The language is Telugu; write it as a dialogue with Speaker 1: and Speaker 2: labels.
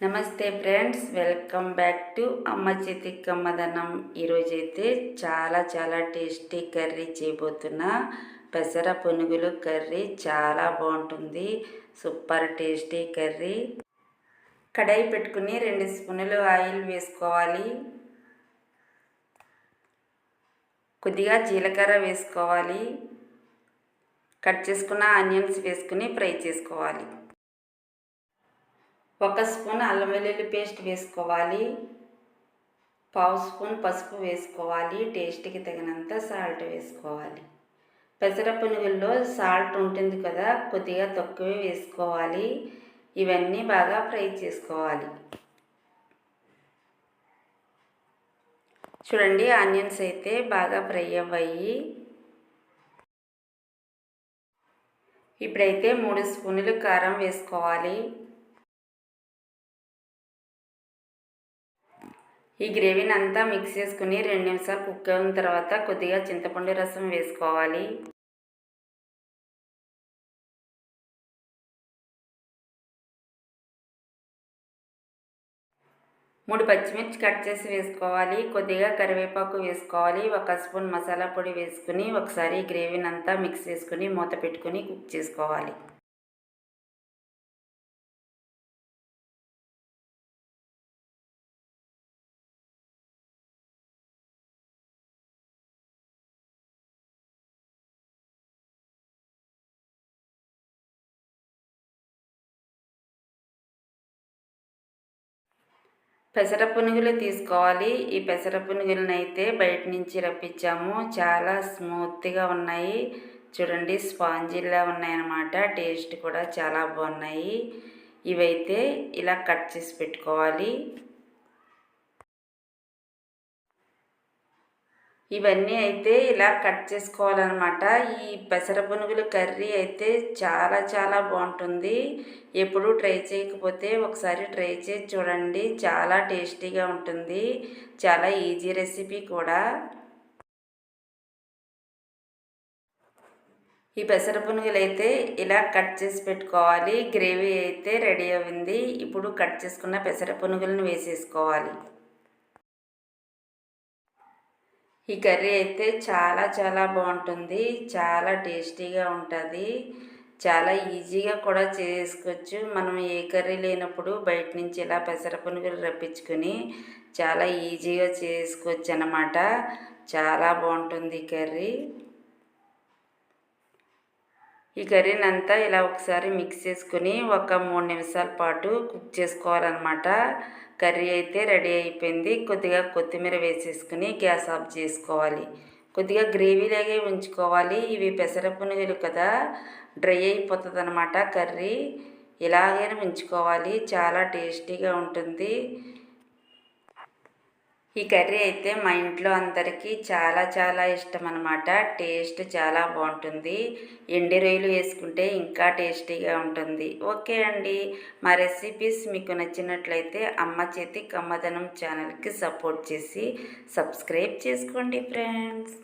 Speaker 1: నమస్తే ఫ్రెండ్స్, వెల్కమ్ బ్యాక్ టు అమ్మ చేతి కమ్మదనం. ఈరోజైతే చాలా టేస్టీ కర్రీ చేయబోతున్నా. పెసర పునుగులు కర్రీ చాలా బాగుంటుంది. Super tasty curry. కడాయి పెట్టుకుని 2 స్పూన్లు ఆయిల్ వేసుకోవాలి. కొద్దిగా జీలకర్ర వేసుకోవాలి. కట్ చేసుకున్న ఆనియన్స్ వేసుకుని ఫ్రై చేసుకోవాలి. 1 స్పూన్ అల్లం వెల్లుల్లి పేస్ట్ వేసుకోవాలి. 1/2 స్పూన్ పసుపు వేసుకోవాలి. టేస్ట్కి తగినంత సాల్ట్ వేసుకోవాలి. పెసర పునుగుల్లో సాల్ట్ ఉంటుంది కదా, కొద్దిగా తక్కువే వేసుకోవాలి. ఇవన్నీ బాగా ఫ్రై చేసుకోవాలి. చూడండి, ఆనియన్స్ అయితే బాగా ఫ్రై అవ్వాయి. ఇప్పుడైతే 3 స్పూన్లు కారం వేసుకోవాలి. ఈ గ్రేవీని అంతా మిక్స్ చేసుకుని 2 నిమిషాలు కుక్ అయిన తర్వాత కొద్దిగా చింతపండు రసం వేసుకోవాలి. మూడు పచ్చిమిర్చి కట్ చేసి వేసుకోవాలి. కొద్దిగా కరివేపాకు వేసుకోవాలి. 1 స్పూన్ మసాలా పొడి వేసుకుని ఒకసారి గ్రేవీని అంతా మిక్స్ చేసుకుని మూత పెట్టుకుని కుక్ చేసుకోవాలి. పెసర పునుగులు తీసుకోవాలి. ఈ పెసర పునుగులను అయితే బయట నుంచి రప్పించాము. చాలా స్మూత్గా ఉన్నాయి. చూడండి, స్పాంజీలా ఉన్నాయన్నమాట. టేస్ట్ కూడా చాలా బాగున్నాయి. ఇవైతే ఇలా కట్ చేసి పెట్టుకోవాలి. ఇవన్నీ అయితే ఇలా కట్ చేసుకోవాలన్నమాట. ఈ పెసర పునుగుల కర్రీ అయితే చాలా బాగుంటుంది. ఎప్పుడూ ట్రై చేయకపోతే ఒకసారి ట్రై చేసి చూడండి. చాలా టేస్టీగా ఉంటుంది. చాలా ఈజీ రెసిపీ కూడా. ఈ పెసర పునుగులు అయితే ఇలా కట్ చేసి పెట్టుకోవాలి. గ్రేవీ అయితే రెడీ అయింది. ఇప్పుడు కట్ చేసుకున్న పెసర పునుగులను వేసేసుకోవాలి. ఈ కర్రీ అయితే చాలా బాగుంటుంది. చాలా టేస్టీగా ఉంటుంది. చాలా ఈజీగా కూడా చేసుకోవచ్చు. మనం ఏ కర్రీ లేనప్పుడు బయట నుంచి ఇలా పెసర పునుగులు రప్పించుకొని చాలా ఈజీగా చేసుకోవచ్చు అన్నమాట. చాలా బాగుంటుంది ఈ కర్రీ. ఈ కర్రీని అంతా ఇలా ఒకసారి మిక్స్ చేసుకుని ఒక 3 నిమిషాల పాటు కుక్ చేసుకోవాలన్నమాట. కర్రీ అయితే రెడీ అయిపోయింది. కొద్దిగా కొత్తిమీర వేసేసుకుని గ్యాస్ ఆఫ్ చేసుకోవాలి. కొద్దిగా గ్రేవీలాగే ఉంచుకోవాలి. ఇవి పెసర పునుగులు కదా, డ్రై అయిపోతుంది అన్నమాట కర్రీ. ఇలాగే ఉంచుకోవాలి. చాలా టేస్టీగా ఉంటుంది. ఈ కర్రీ అయితే మా ఇంట్లో అందరికీ చాలా ఇష్టం అన్నమాట. టేస్ట్ చాలా బాగుంటుంది. ఎండి రొయ్యలు వేసుకుంటే ఇంకా టేస్టీగా ఉంటుంది. ఓకే అండి, మా రెసిపీస్ మీకు నచ్చినట్లయితే అమ్మ చేతి కమ్మదనం ఛానల్కి సపోర్ట్ చేసి సబ్స్క్రైబ్ చేసుకోండి ఫ్రెండ్స్.